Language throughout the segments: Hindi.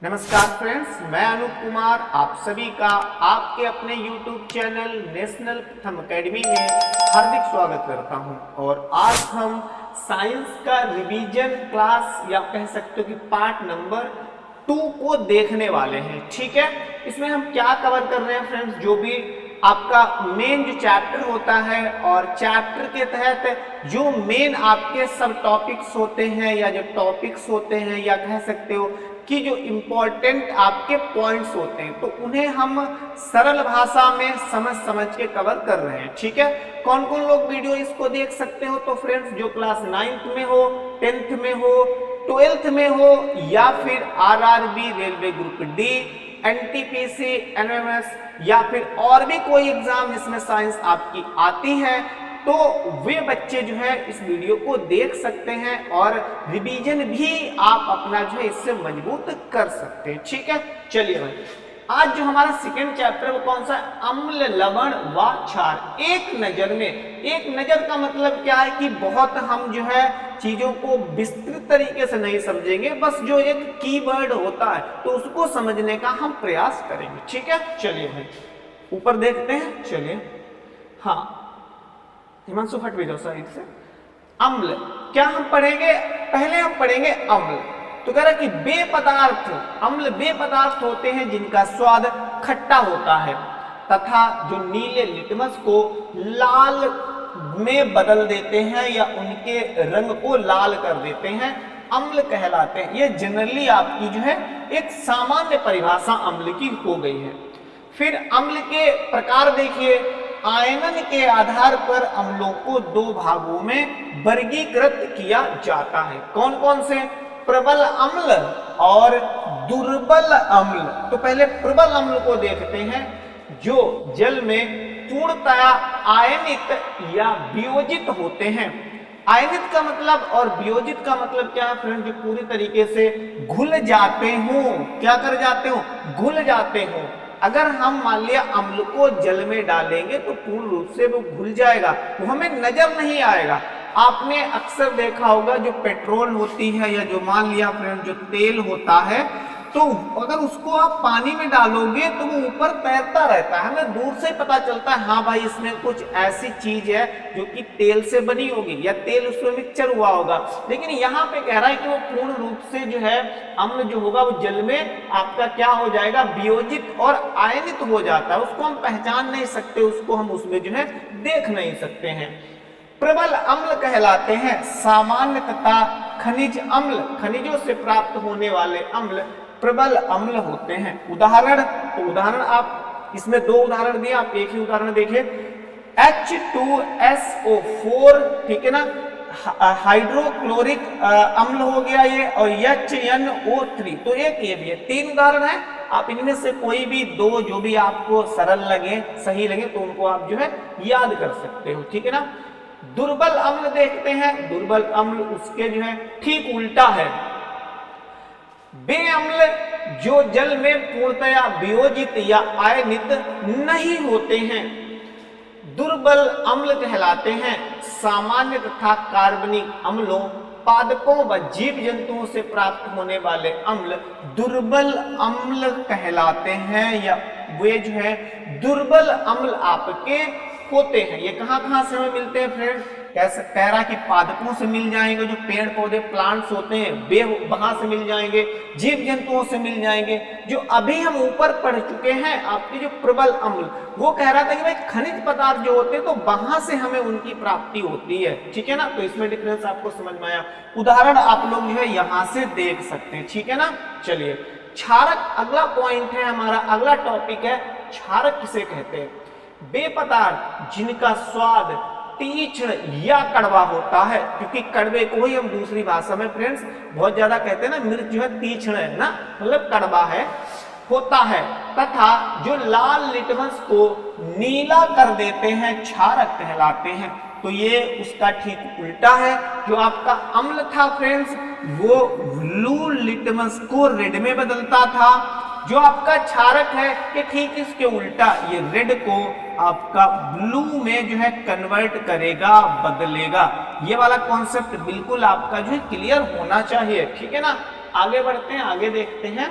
नमस्कार फ्रेंड्स, मैं अनूप कुमार आप सभी का आपके अपने YouTube चैनल नेशनल प्रथम अकेडमी में हार्दिक स्वागत करता हूं। और आज हम साइंस का रिवीजन क्लास या कह सकते हो कि पार्ट नंबर 2 को देखने वाले हैं। ठीक है, इसमें हम क्या कवर कर रहे हैं फ्रेंड्स, जो भी आपका मेन जो चैप्टर होता है और चैप्टर के तहत जो मेन आपके सब टॉपिक्स होते हैं या जो टॉपिक्स होते हैं या कह सकते हो कि जो इम्पोर्टेंट आपके पॉइंट्स होते हैं, तो उन्हें हम सरल भाषा में समझ समझ के कवर कर रहे हैं। ठीक है, कौन कौन लोग वीडियो इसको देख सकते हो, तो फ्रेंड्स जो क्लास 9th में हो, 10th में हो, 12th में हो या फिर RRB, railway group D, NTPC, NMS या फिर और भी कोई एग्जाम जिसमें साइंस आपकी आती है, तो वे बच्चे जो है इस वीडियो को देख सकते हैं और रिवीजन भी आप अपना जो है इससे मजबूत कर सकते हैं। ठीक है, चलिए भाई, आज जो हमारा सेकेंड चैप्टर वो कौन सा है, अम्ल, लवण व क्षार। एक नजर में, एक नजर का मतलब क्या है कि बहुत हम जो है चीजों को विस्तृत तरीके से नहीं समझेंगे, बस जो एक कीवर्ड होता है तो उसको समझने का हम प्रयास करेंगे। ठीक है, चलिए भाई ऊपर देखते हैं। चलिए, हाँ हिमांशु फट भी जाओ साइड से। अम्ल क्या हम पढ़ेंगे, पहले हम पढ़ेंगे अम्ल। तो कह रहा कि वे पदार्थ, अम्ल वे पदार्थ होते हैं जिनका स्वाद खट्टा होता है तथा जो नीले लिटमस को लाल में बदल देते हैं या उनके रंग को लाल कर देते हैं, अम्ल कहलाते हैं। ये जनरली आपकी जो है एक सामान्य परिभाषा अम्ल की हो गई है। फिर अम्ल के प्रकार देखिए, आयनन के आधार पर अम्लों को दो भागों में वर्गीकृत किया जाता है। कौन कौन से, प्रबल अम्ल और दुर्बल अम्ल। तो पहले प्रबल अम्ल को देखते हैं, जो जल में पूर्णतया आयनित या वियोजित होते हैं। आयनित का मतलब और वियोजित का मतलब क्या है फ्रेंड, जो पूरी तरीके से घुल जाते हो। क्या कर जाते हो, घुल जाते हो। अगर हम मान लिया अम्ल को जल में डालेंगे तो पूर्ण रूप से वो घुल जाएगा, वो हमें नजर नहीं आएगा। आपने अक्सर देखा होगा जो पेट्रोल होती है या जो मान लिया फ्रेंड जो तेल होता है, तो अगर उसको आप पानी में डालोगे तो वो ऊपर तैरता रहता है, हमें दूर से पता चलता है हाँ भाई इसमें कुछ ऐसी चीज है जो कि तेल से बनी होगी या तेल उसमें मिक्सचर हुआ होगा। लेकिन यहाँ पे कह रहा है कि वो पूर्ण रूप से जो है अम्ल जो होगा वो जल में आपका क्या हो जाएगा, वियोजित और आयनित हो जाता है। उसको हम पहचान नहीं सकते, उसको हम उसमें जो है देख नहीं सकते हैं। प्रबल अम्ल कहलाते हैं सामान्य तथा खनिज अम्ल, खनिजों से प्राप्त होने वाले अम्ल प्रबल अम्ल होते हैं। उदाहरण, तो उदाहरण आप इसमें दो उदाहरण दिए, आप एक ही उदाहरण देखिए, H2SO4, ठीक है ना, हाइड्रोक्लोरिक अम्ल हो गया ये, और HNO3, तो एक ये भी है। तीन उदाहरण है, आप इनमें से कोई भी दो जो भी आपको सरल लगे, सही लगे, तो उनको आप जो है याद कर सकते हो। ठीक है ना। दुर्बल अम्ल देखते हैं, दुर्बल अम्ल उसके जो है ठीक उल्टा है। वे अम्ल जो जल में पूर्णतया वियोजित या आयनित नहीं होते हैं, दुर्बल अम्ल कहलाते हैं। सामान्य तथा कार्बनिक अम्लों, पादपों व जीव जंतुओं से प्राप्त होने वाले अम्ल दुर्बल अम्ल कहलाते हैं, या वे जो है दुर्बल अम्ल आपके होते हैं। ये कहां कहां से हमें मिलते हैं फ्रेंड, कह रहा कि पादपों से मिल जाएंगे, जो पेड़ पौधे प्लांट्स होते हैं वे वहां से मिल जाएंगे, जीव जंतुओं से मिल जाएंगे। जो अभी हम ऊपर पढ़ चुके हैं आपके जो प्रबल अम्ल, वो कह रहा था कि भाई खनिज पदार्थ जो होते हैं तो वहां से हमें उनकी प्राप्ति होती है। ठीक है ना, तो इसमें डिफरेंस आपको समझ में आया। उदाहरण आप लोग जो है यहां से देख सकते हैं। ठीक है ना। चलिए, क्षारक अगला पॉइंट है हमारा, अगला टॉपिक है क्षारक किसे कहते हैं। वे पदार्थ जिनका स्वाद तीक्ष्ण या कड़वा होता है, क्योंकि कड़वे को ही हम दूसरी भाषा में फ्रेंड्स बहुत ज्यादा कहते हैं ना, मिर्च जो है तीक्ष्ण है ना, मतलब कड़वा है, होता है, तथा जो लाल लिटमस को नीला कर देते हैं, क्षारक कहलाते हैं। तो ये उसका ठीक उल्टा है। जो आपका अम्ल था फ्रेंड्स वो ब्लू लिटमस को रेड में बदलता था, जो आपका क्षारक है ये ठीक इसके उल्टा, ये रेड को आपका ब्लू में जो है कन्वर्ट करेगा, बदलेगा। ये वाला कॉन्सेप्ट बिल्कुल आपका जो है क्लियर होना चाहिए। ठीक है ना। आगे बढ़ते हैं, आगे देखते हैं।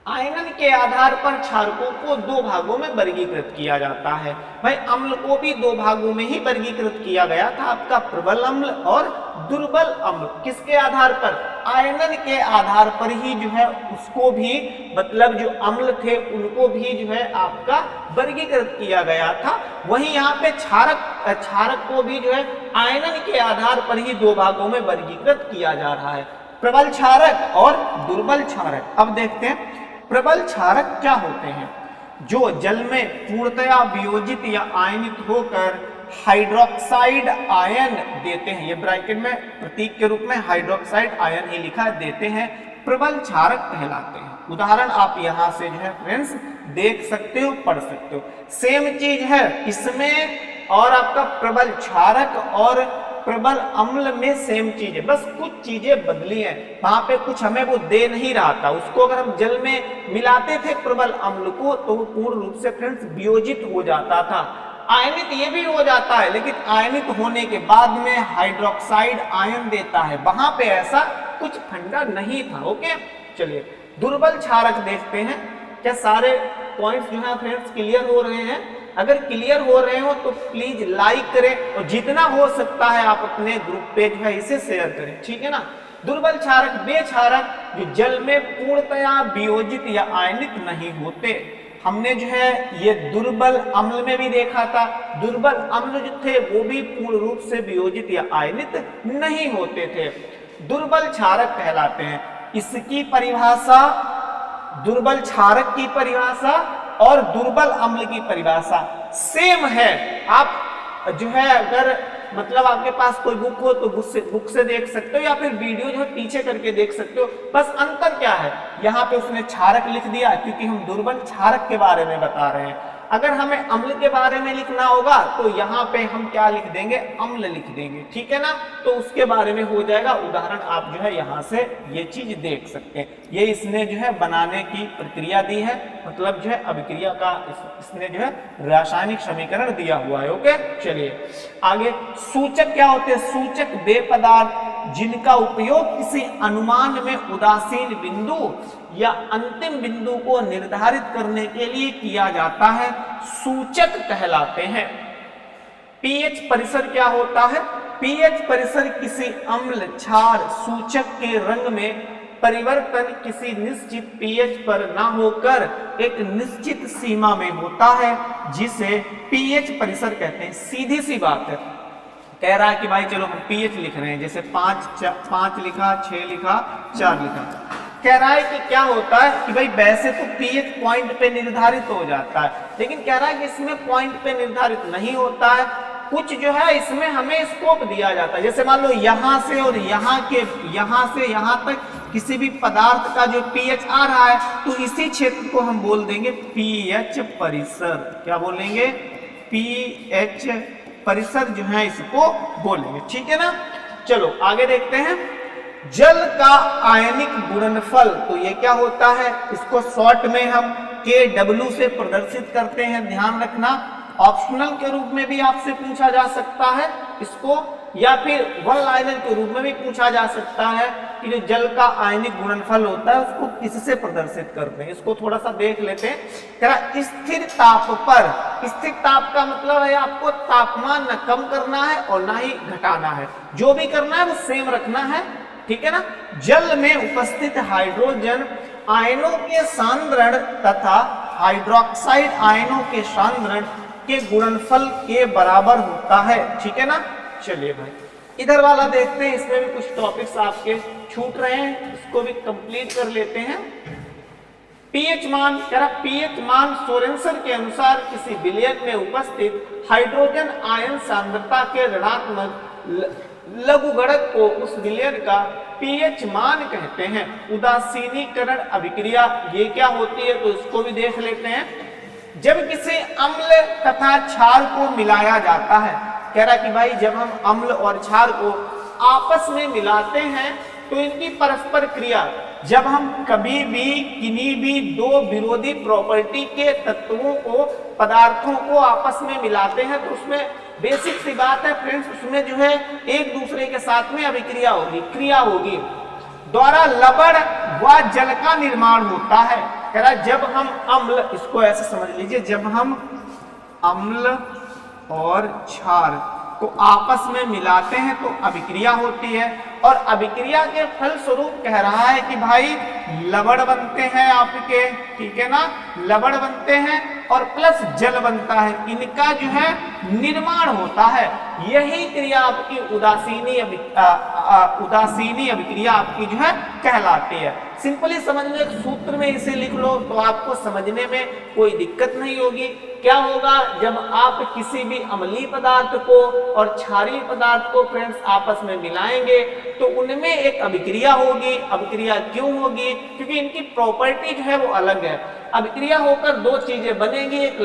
आयनन के आधार पर क्षारकों को दो भागों में वर्गीकृत किया जाता है। भाई अम्ल को भी दो भागों में ही वर्गीकृत किया गया था, आपका प्रबल अम्ल और दुर्बल अम्ल। किसके आधार पर? आयनन के आधार पर ही जो है उसको भी, मतलब जो अम्ल थे उनको भी जो है आपका वर्गीकृत किया गया था। वहीं यहाँ पे क्षारक को भी जो है आयनन के आधार पर ही दो भागों में वर्गीकृत किया जा रहा है, प्रबल क्षारक और दुर्बल क्षारक। अब देखते हैं प्रबल क्षारक क्या होते हैं। जो जल में पूर्णतया वियोजित या आयनित होकर हाइड्रोक्साइड आयन देते हैं, ये ब्रैकेट में प्रतीक के रूप में हाइड्रोक्साइड आयन ही लिखा देते हैं, प्रबल क्षारक कहलाते हैं। उदाहरण आप यहां से जो है फ्रेंड्स देख सकते हो, पढ़ सकते हो। सेम चीज है इसमें और आपका प्रबल क्षारक और प्रबल अम्ल में सेम चीज है, बस कुछ चीजें बदली हैं। वहां पे कुछ हमें वो दे नहीं रहा था, उसको अगर हम जल में मिलाते थे प्रबल अम्ल को तो वो पूर्ण रूप से फ्रेंड्स वियोजित हो जाता था। आयनित ये भी हो जाता है, लेकिन आयनित होने के बाद में हाइड्रोक्साइड आयन देता है, वहां पे ऐसा कुछ फंडा नहीं था। ओके, चलिए दुर्बल क्षारक देखते हैं। क्या सारे पॉइंट्स जो है फ्रेंड्स क्लियर हो रहे हैं? अगर क्लियर हो रहे हो तो प्लीज लाइक करें और जितना हो सकता है आप अपने ग्रुप पे जो है इसे शेयर करें, ठीक है ना। दुर्बल क्षारक वे क्षारक जो जल में पूर्णतया वियोजित या आयनित नहीं होते। हमने जो है ये दुर्बल अम्ल में भी देखा था, दुर्बल अम्ल जो थे वो भी पूर्ण रूप से वियोजित या आयनित नहीं होते थे, दुर्बल क्षारक कहलाते हैं। इसकी परिभाषा, दुर्बल क्षारक की परिभाषा और दुर्बल अम्ल की परिभाषा सेम है। आप जो है अगर मतलब आपके पास कोई बुक हो तो बुक से देख सकते हो या फिर वीडियो जो है पीछे करके देख सकते हो। बस अंतर क्या है, यहाँ पे उसने क्षारक लिख दिया क्योंकि हम दुर्बल क्षारक के बारे में बता रहे हैं। अगर हमें अम्ल के बारे में लिखना होगा तो यहाँ पे हम क्या लिख देंगे, अम्ल लिख देंगे, ठीक है ना। तो उसके बारे में हो जाएगा। उदाहरण आप जो है यहाँ से ये चीज देख सकते हैं। ये इसने जो है बनाने की प्रक्रिया दी है, मतलब जो है अभिक्रिया का इसने जो है रासायनिक समीकरण दिया हुआ है। ओके, चलिए आगे। सूचक क्या होते हैं? सूचक वे पदार्थ जिनका उपयोग किसी अनुमान में उदासीन बिंदु या अंतिम बिंदु को निर्धारित करने के लिए किया जाता है, सूचक कहलाते हैं। पीएच परिसर क्या होता है? पीएच परिसर किसी अम्ल क्षार सूचक के रंग में परिवर्तन किसी निश्चित पीएच पर ना होकर एक निश्चित सीमा में होता है, जिसे पीएच परिसर कहते हैं। सीधी सी बात है, कह रहा है कि भाई चलो हम पीएच लिख रहे हैं, जैसे 5 लिखा, 6 लिखा, 4 लिखा। कह रहा है कि क्या होता है कि भाई वैसे तो पीएच पॉइंट पे निर्धारित हो जाता है, लेकिन कह रहा है कि इसमें पॉइंट पे निर्धारित नहीं होता है। कुछ जो है इसमें हमें स्कोप दिया जाता है। जैसे मान लो यहाँ से और यहाँ से यहाँ तक किसी भी पदार्थ का जो पीएच आ रहा है तो इसी क्षेत्र को हम बोल देंगे पीएच परिसर। क्या बोलेंगे? पीएच परिसर जो है इसको बोलेंगे, ठीक है ना। चलो आगे देखते हैं। जल का आयनिक गुणनफल, तो ये क्या होता है? इसको शॉर्ट में हम KW से प्रदर्शित करते हैं, ध्यान रखना। ऑप्शनल के रूप में भी आपसे पूछा जा सकता है इसको, या फिर वन लाइनर के रूप में भी पूछा जा सकता है कि जो जल का आयनिक गुणनफल होता है उसको किससे प्रदर्शित करते हैं। इसको थोड़ा सा देख लेते हैं। क्या स्थिर ताप पर, स्थिर ताप का मतलब है आपको तापमान न कम करना है और ना ही घटाना है, जो भी करना है वो सेम रखना है, ठीक है ना। जल में उपस्थित हाइड्रोजन आयनों के सांद्रण तथा हाइड्रोक्साइड आयनों के सांद्रण के गुणनफल के बराबर होता है, ठीक है ना। चलिए भाई इधर वाला देखते हैं, इसमें भी कुछ टॉपिक्स आपके छूट रहे हैं, इसको भी कंप्लीट कर लेते हैं। पीएच मान, कह रहा पीएच मान सोरेनसन के अनुसार किसी विलयन में उपस्थित हाइड्रोजन आयन सांद्रता के ऋणात्मक लघुगणक को उस विलयन का पीएच मान कहते हैं। उदासीनीकरण अभिक्रिया ये क्या होती है तो इसको भी देख लेते हैं। जब किसी अम्ल तथा क्षार को मिलाया जाता है, कह रहा कि भाई जब हम अम्ल और क्षार को आपस में मिलाते हैं तो इनकी परस्पर क्रिया, जब हम कभी भी किन्हीं भी दो विरोधी प्रॉपर्टी के तत्वों को, पदार्थों को आपस में मिलाते हैं तो उसमें बेसिक सी बात है फ्रेंड्स, उसमें जो है एक दूसरे के साथ में अभिक्रिया होगी, क्रिया होगी। द्वारा लवण व जल का निर्माण होता है। कह रहा है जब हम अम्ल, इसको ऐसे समझ लीजिए, जब हम अम्ल और क्षार को आपस में मिलाते हैं तो अभिक्रिया होती है, और अभिक्रिया के फलस्वरूप कह रहा है कि भाई लवण बनते हैं आपके, ठीक है ना, लवण बनते हैं और प्लस जल बनता है, इनका जो है निर्माण होता है। यही क्रिया आपकी उदासीनी अभिक्रिया आपकी जो है कहलाती है। सिंपली समझ लो, एक सूत्र में इसे लिख लो तो आपको समझने में कोई दिक्कत नहीं होगी। क्या होगा, जब आप किसी भी अम्लीय पदार्थ को और क्षारीय पदार्थ को फ्रेंड्स आपस में मिलाएंगे तो उनमें एक अभिक्रिया होगी। अभिक्रिया क्यों होगी? क्योंकि इनकी प्रॉपर्टी जो है वो अलग है। अभिक्रिया होकर दो चीजें बनेगी, एक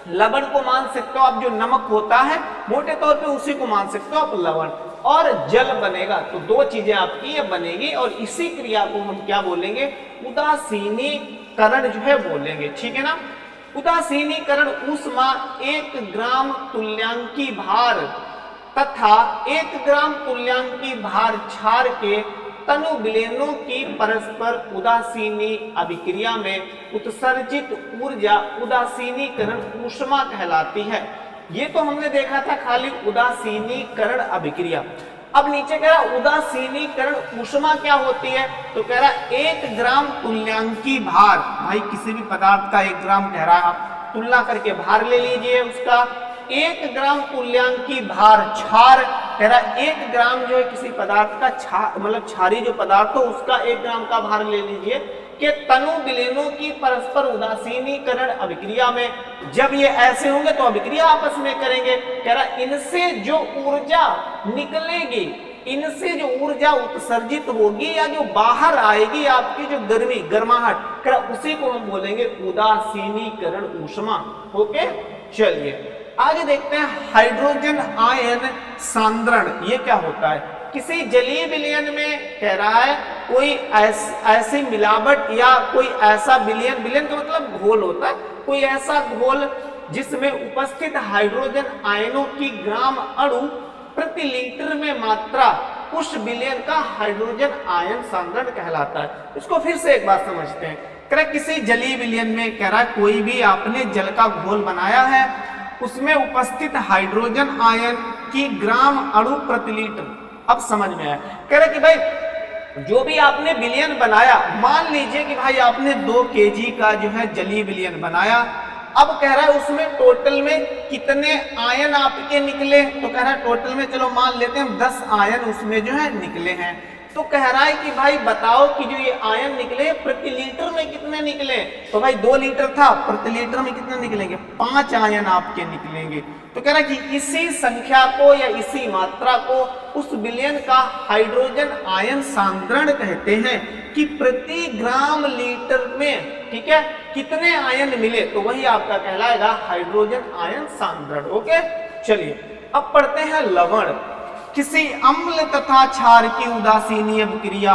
लवण को मान सकते हो आप, जो नमक होता है मोटे तौर पे उसी को मान सकते हो आप लवण, और जल बनेगा। तो दो चीजें आपकी ये बनेगी और इसी क्रिया को हम क्या बोलेंगे, उदासीनीकरण जो है बोलेंगे, ठीक है ना। उदासीनीकरण ऊष्मा 1 ग्राम तुल्यांकी भार तथा 1 ग्राम तुल्यांकी भार क्षार के तनु विलयनों की परस्पर उदासीनी अभिक्रिया में उत्सर्जित ऊर्जा उदासीनीकरण ऊष्मा कहलाती है। ये तो हमने देखा था खाली उदासीनीकरण अभिक्रिया। अब नीचे कह रहा उदासीनीकरण ऊष्मा क्या होती है, तो कह रहा 1 ग्राम तुल्यांकी भार, भाई किसी भी पदार्थ का 1 ग्राम कह रहा है, आप तुलना करके भार ले लीजिए उसका। 1 ग्राम तुल्यांकी भार क्षार, कह रहा 1 ग्राम जो है किसी पदार्थ का मतलब क्षारीय जो पदार्थ हो उसका 1 ग्राम का भार ले लीजिए कि तनु विलयनों की परस्पर उदासीनीकरण अभिक्रिया में, जब ये ऐसे होंगे तो अभिक्रिया आपस में करेंगे। कह रहा इनसे जो ऊर्जा निकलेगी, इनसे जो ऊर्जा उत्सर्जित होगी या जो बाहर आएगी आपकी जो गर्माहट, कह रहा उसी को हम बोलेंगे उदासीनीकरण ऊष्मा। ओके, चलिए आगे देखते हैं हाइड्रोजन आयन सांद्रण। ये क्या होता है? किसी जलीय विलयन में कह रहा है कोई ऐसी मिलावट या कोई ऐसा विलयन का मतलब घोल होता है, कोई ऐसा घोल जिसमें उपस्थित हाइड्रोजन आयनों की ग्राम अणु प्रति लीटर में मात्रा उस विलयन का हाइड्रोजन आयन सांद्रण कहलाता है। इसको फिर से एक बार समझते हैं। कह रहा किसी जलीय विलयन में, कह रहा कोई भी आपने जल का घोल बनाया है, उसमें उपस्थित हाइड्रोजन आयन की ग्राम अणु प्रति लीटर। अब समझ में आया। कह रहे कि भाई जो भी आपने विलयन बनाया, मान लीजिए कि भाई आपने 2 केजी का जो है जलीय विलयन बनाया। अब कह रहा है उसमें टोटल में कितने आयन आपके निकले, तो कह रहा है टोटल में चलो मान लेते हैं 10 आयन उसमें जो है निकले हैं। तो कह रहा है कि भाई बताओ कि जो ये आयन निकले प्रति लीटर में कितने निकले, तो भाई 2 लीटर था, प्रति लीटर में कितने निकलेंगे, 5 आयन आपके निकलेंगे। तो कह रहा है कि इसी संख्या को या इसी मात्रा को उस विलयन का हाइड्रोजन आयन सांद्रण कहते हैं कि प्रति ग्राम लीटर में, ठीक है, कितने आयन मिले, तो वही आपका कहलाएगा हाइड्रोजन आयन सांद्रण। ओके, चलिए अब पढ़ते हैं लवण। किसी अम्ल तथा क्षार की उदासीनी अभिक्रिया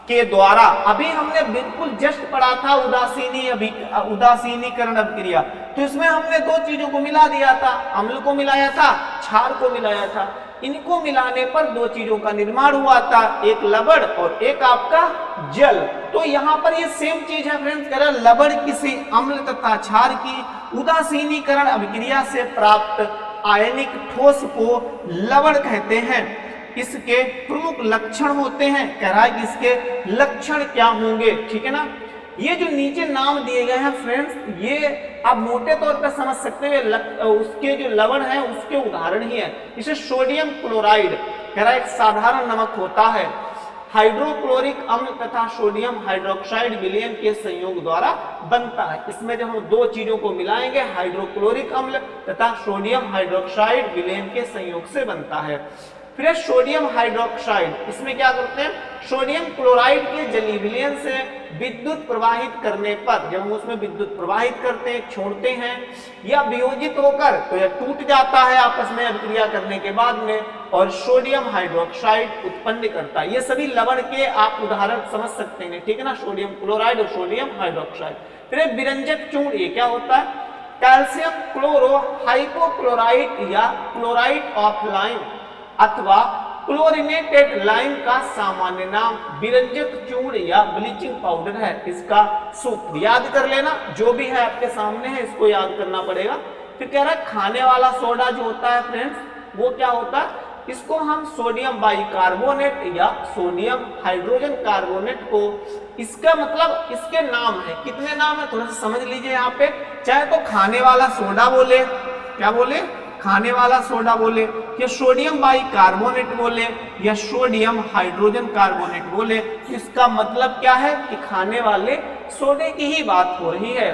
के द्वारा, अभी हमने बिल्कुल जस्ट पढ़ा था उदासीनीकरण अभिक्रिया, तो इसमें हमने 2 चीजों को मिला दिया था, अम्ल को मिलाया था, क्षार को मिलाया था। इनको मिलाने पर 2 चीजों का निर्माण हुआ था, एक लवण और एक आपका जल। तो यहाँ पर ये सेम चीज है फ्रेंड्स, कह रहा लवण किसी अम्ल तथा क्षार की उदासीनीकरण अभिक्रिया से प्राप्त आयनिक ठोस को लवण कहते हैं। इसके प्रमुख लक्षण होते हैं, कह रहा है कि इसके लक्षण क्या होंगे, ठीक है ना। ये जो नीचे नाम दिए गए हैं फ्रेंड्स, ये आप मोटे तौर पर समझ सकते हैं, उसके जो लवण है उसके उदाहरण ही है। इसे सोडियम क्लोराइड, कह रहा है एक साधारण नमक होता है, हाइड्रोक्लोरिक अम्ल तथा सोडियम हाइड्रोक्साइड विलयन के संयोग द्वारा बनता है। इसमें जब हम 2 चीजों को मिलाएंगे, हाइड्रोक्लोरिक अम्ल तथा सोडियम हाइड्रोक्साइड विलयन के संयोग से बनता है। फिर सोडियम हाइड्रोक्साइड, इसमें क्या करते हैं, सोडियम क्लोराइड के जलीय विलयन से विद्युत प्रवाहित करने पर, जब हम उसमें विद्युत प्रवाहित करते हैं, छोड़ते हैं या वियोजित होकर, तो यह टूट जाता है आपस में अभिक्रिया करने के बाद में और सोडियम हाइड्रोक्साइड उत्पन्न करता है। ये सभी लवण के आप उदाहरण समझ सकते हैं, ठीक है ना, सोडियम क्लोराइड और सोडियम हाइड्रोक्साइड। फिर विरंजक चूर्ण, ये क्या होता है, कैल्शियम क्लोरो हाइपोक्लोराइड या क्लोराइड ऑफ लाइम अथवा क्लोरिनेटेड लाइम का सामान्य नाम विरंजक चूर्ण या ब्लीचिंग पाउडर है। इसका सूत्र याद कर लेना, जो भी है आपके सामने है इसको याद करना पड़ेगा। फिर कह रहा है खाने वाला सोडा जो होता है फ्रेंड्स, वो क्या होता है, इसको हम सोडियम बाइकार्बोनेट या सोडियम हाइड्रोजन कार्बोनेट को, इसका मतलब इसके नाम है, कितने नाम है थोड़ा सा समझ लीजिए यहाँ पे। चाहे तो खाने वाला सोडा बोले, क्या बोले, खाने वाला सोडा बोले, या सोडियम बाइकार्बोनेट बोले, या सोडियम हाइड्रोजन कार्बोनेट बोले, इसका मतलब क्या है कि खाने वाले सोडे की ही बात हो रही है,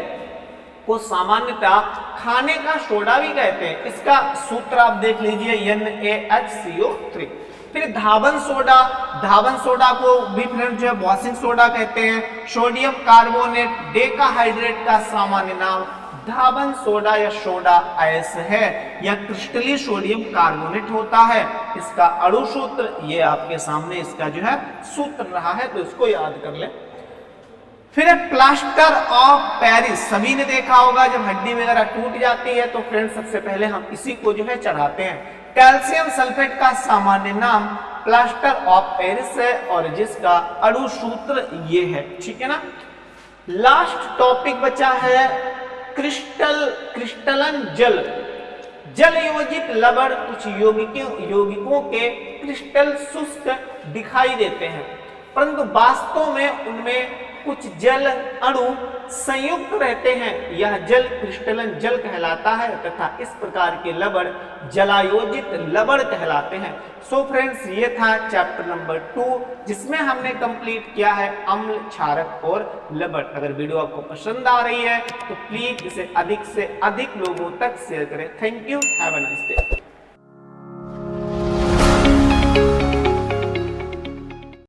को सामान्यतः खाने का सोडा भी कहते हैं। इसका सूत्र आप देख लीजिए NaHCO3। फिर धावन सोडा, धावन सोडा को भी फ्रेंड्स जो है वॉशिंग सोडा कहते हैं। सोडियम कार्बोनेट डेकाहाइड्रेट का सामान्य नाम धावन सोडा या सोडा ऐश है, या क्रिस्टली सोडियम कार्बोनेट होता है। इसका अणु सूत्र ये आपके सामने इसका जो है सूत्र रहा है, तो इसको याद कर ले। फिर प्लास्टर ऑफ पेरिस, सभी ने देखा होगा जब हड्डी वगैरह टूट जाती है तो फ्रेंड्स सबसे पहले हम इसी को जो है चढ़ाते हैं। कैल्शियम सल्फेट का सामान्य नाम प्लास्टर ऑफ पेरिस है और जिसका अणु सूत्र ये है, ठीक है ना। लास्ट टॉपिक बचा है क्रिस्टलन जल। जल योजित लवण कुछ यौगिकों के क्रिस्टल शुष्क दिखाई देते हैं, परंतु वास्तव में उनमें कुछ जल अणु संयुक्त रहते हैं। यह जल क्रिस्टलन जल कहलाता है तथा इस प्रकार के लवण जलायोजित लवण कहलाते हैं। सो फ्रेंड्स, ये था चैप्टर नंबर 2 जिसमें हमने कंप्लीट किया है अम्ल, क्षारक और लवण। अगर वीडियो आपको पसंद आ रही है तो प्लीज इसे अधिक से अधिक लोगों तक शेयर करें। Thank you, have a nice day.